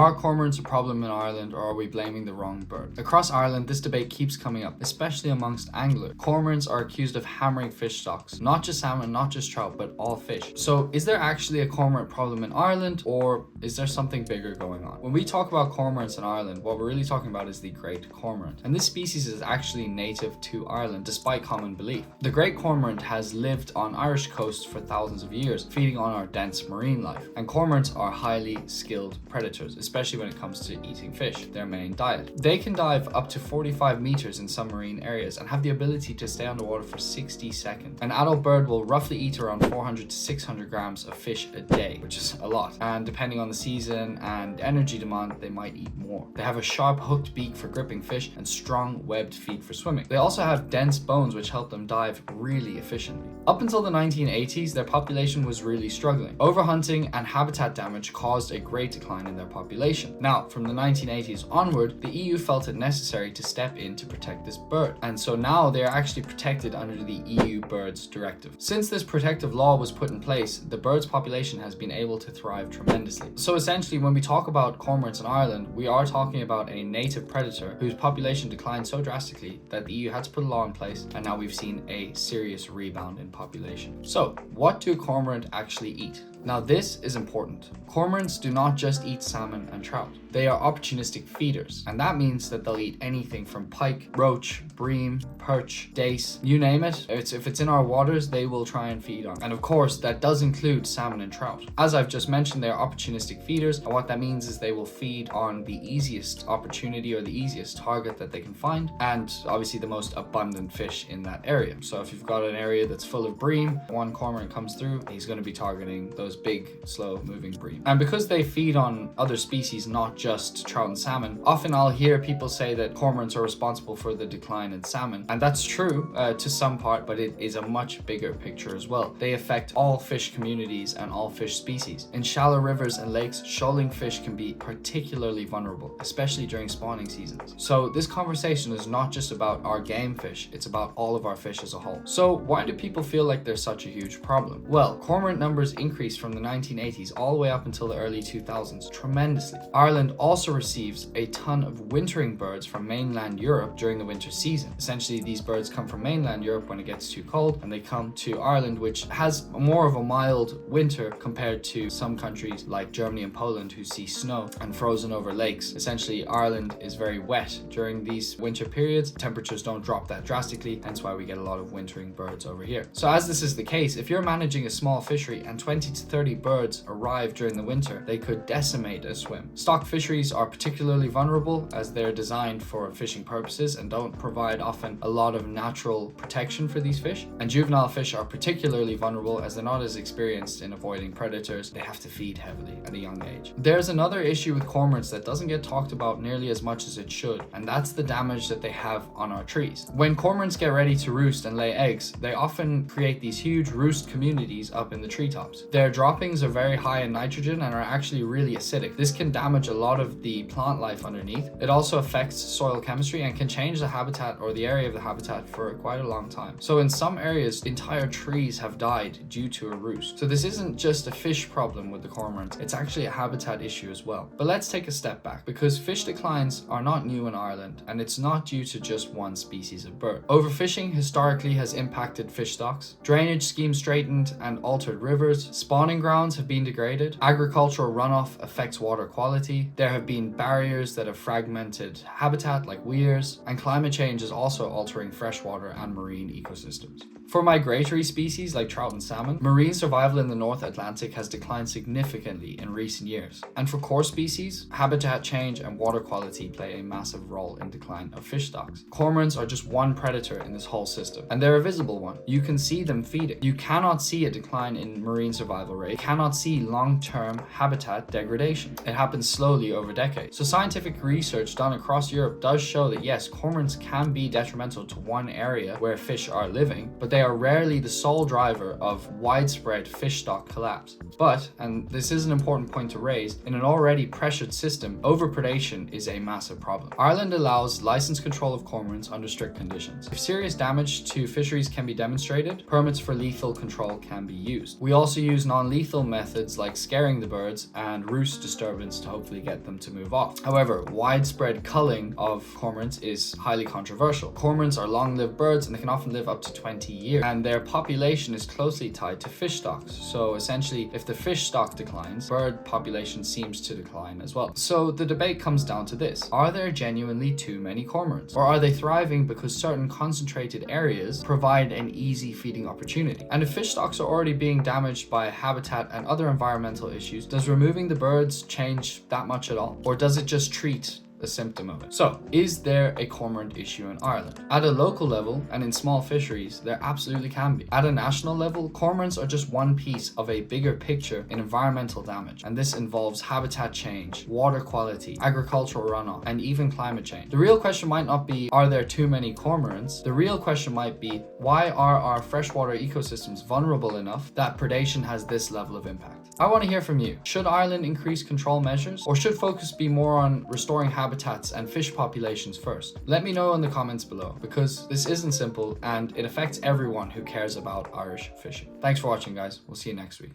Are cormorants a problem in Ireland, or are we blaming the wrong bird? Across Ireland, this debate keeps coming up, especially amongst anglers. Cormorants are accused of hammering fish stocks, not just salmon, not just trout, but all fish. So is there actually a cormorant problem in Ireland, or is there something bigger going on? When we talk about cormorants in Ireland, what we're really talking about is the Great Cormorant. And this species is actually native to Ireland, despite common belief. The Great Cormorant has lived on Irish coasts for thousands of years, feeding on our dense marine life. And cormorants are highly skilled predators, especially when it comes to eating fish, their main diet. They can dive up to 45 meters in some marine areas and have the ability to stay underwater for 60 seconds. An adult bird will roughly eat around 400 to 600 grams of fish a day, which is a lot. And depending on the season and energy demand, they might eat more. They have a sharp hooked beak for gripping fish and strong webbed feet for swimming. They also have dense bones which help them dive really efficiently. Up until the 1980s, their population was really struggling. Overhunting and habitat damage caused a great decline in their population. Now, from the 1980s onward, the EU felt it necessary to step in to protect this bird. And so now they are actually protected under the EU Birds Directive. Since this protective law was put in place, the bird's population has been able to thrive tremendously. So essentially, when we talk about cormorants in Ireland, we are talking about a native predator whose population declined so drastically that the EU had to put a law in place, and now we've seen a serious rebound in population. So, what do cormorant actually eat? Now this is important. Cormorants do not just eat salmon and trout. They are opportunistic feeders, and that means that they'll eat anything from pike, roach, bream, perch, dace, you name it. If it's in our waters, they will try and feed on. And of course, that does include salmon and trout. As I've just mentioned, they're opportunistic feeders, and what that means is they will feed on the easiest opportunity or the easiest target that they can find, and obviously the most abundant fish in that area. So if you've got an area that's full of bream, one cormorant comes through, he's going to be targeting those big, slow moving bream. And because they feed on other species, not just trout and salmon, often I'll hear people say that cormorants are responsible for the decline in salmon. And that's true to some part, but it is a much bigger picture as well. They affect all fish communities and all fish species. In shallow rivers and lakes, shoaling fish can be particularly vulnerable, especially during spawning seasons. So this conversation is not just about our game fish, it's about all of our fish as a whole. So why do people feel like there's such a huge problem? Well, cormorant numbers increased from the 1980s all the way up until the early 2000s tremendously. Ireland also receives a ton of wintering birds from mainland Europe during the winter season. Essentially, these birds come from mainland Europe when it gets too cold, and they come to Ireland, which has more of a mild winter compared to some countries like Germany and Poland who see snow and frozen over lakes. Essentially, Ireland is very wet during these winter periods. Temperatures don't drop that drastically, hence why we get a lot of wintering birds over here. So as this is the case, if you're managing a small fishery and 20 to 30 birds arrive during the winter, they could decimate a swim. Stock fisheries are particularly vulnerable as they're designed for fishing purposes and don't provide often a lot of natural protection for these fish. And juvenile fish are particularly vulnerable as they're not as experienced in avoiding predators. They have to feed heavily at a young age. There's another issue with cormorants that doesn't get talked about nearly as much as it should, and that's the damage that they have on our trees. When cormorants get ready to roost and lay eggs, they often create these huge roost communities up in the treetops. Their droppings are very high in nitrogen and are actually really acidic. This can damage a lot of the plant life underneath. It also affects soil chemistry and can change the habitat or the area of the habitat for quite a long time. So in some areas, entire trees have died due to a roost. So this isn't just a fish problem with the cormorants, it's actually a habitat issue as well. But let's take a step back, because fish declines are not new in Ireland, and it's not due to just one species of bird. Overfishing historically has impacted fish stocks. Drainage schemes straightened and altered rivers. Spawning grounds have been degraded. Agricultural runoff affects water quality. There have been barriers that have fragmented habitat like weirs, and climate change is also altering freshwater and marine ecosystems. For migratory species like trout and salmon, marine survival in the North Atlantic has declined significantly in recent years. And for coarse species, habitat change and water quality play a massive role in decline of fish stocks. Cormorants are just one predator in this whole system, and they're a visible one. You can see them feeding. You cannot see a decline in marine survival rate. You cannot see long-term habitat degradation. It happens slowly over decades. So scientific research done across Europe does show that yes, cormorants can be detrimental to one area where fish are living, but they are rarely the sole driver of widespread fish stock collapse. But, and this is an important point to raise, in an already pressured system, overpredation is a massive problem. Ireland allows license control of cormorants under strict conditions. If serious damage to fisheries can be demonstrated, permits for lethal control can be used. We also use non-lethal non-lethal methods like scaring the birds and roost disturbance to hopefully get them to move off. However, widespread culling of cormorants is highly controversial. Cormorants are long-lived birds and they can often live up to 20 years, and their population is closely tied to fish stocks. So essentially, if the fish stock declines, bird population seems to decline as well. So the debate comes down to this: are there genuinely too many cormorants, or are they thriving because certain concentrated areas provide an easy feeding opportunity? And if fish stocks are already being damaged by habitat and other environmental issues, does removing the birds change that much at all, or does it just treat a symptom of it? So, is there a cormorant issue in Ireland? At a local level and in small fisheries, there absolutely can be. At a national level, cormorants are just one piece of a bigger picture in environmental damage, and this involves habitat change, water quality, agricultural runoff, and even climate change. The real question might not be, are there too many cormorants? The real question might be, why are our freshwater ecosystems vulnerable enough that predation has this level of impact? I want to hear from you. Should Ireland increase control measures, or should focus be more on restoring habitats and fish populations first? Let me know in the comments below, because this isn't simple and it affects everyone who cares about Irish fishing. Thanks for watching, guys. We'll see you next week.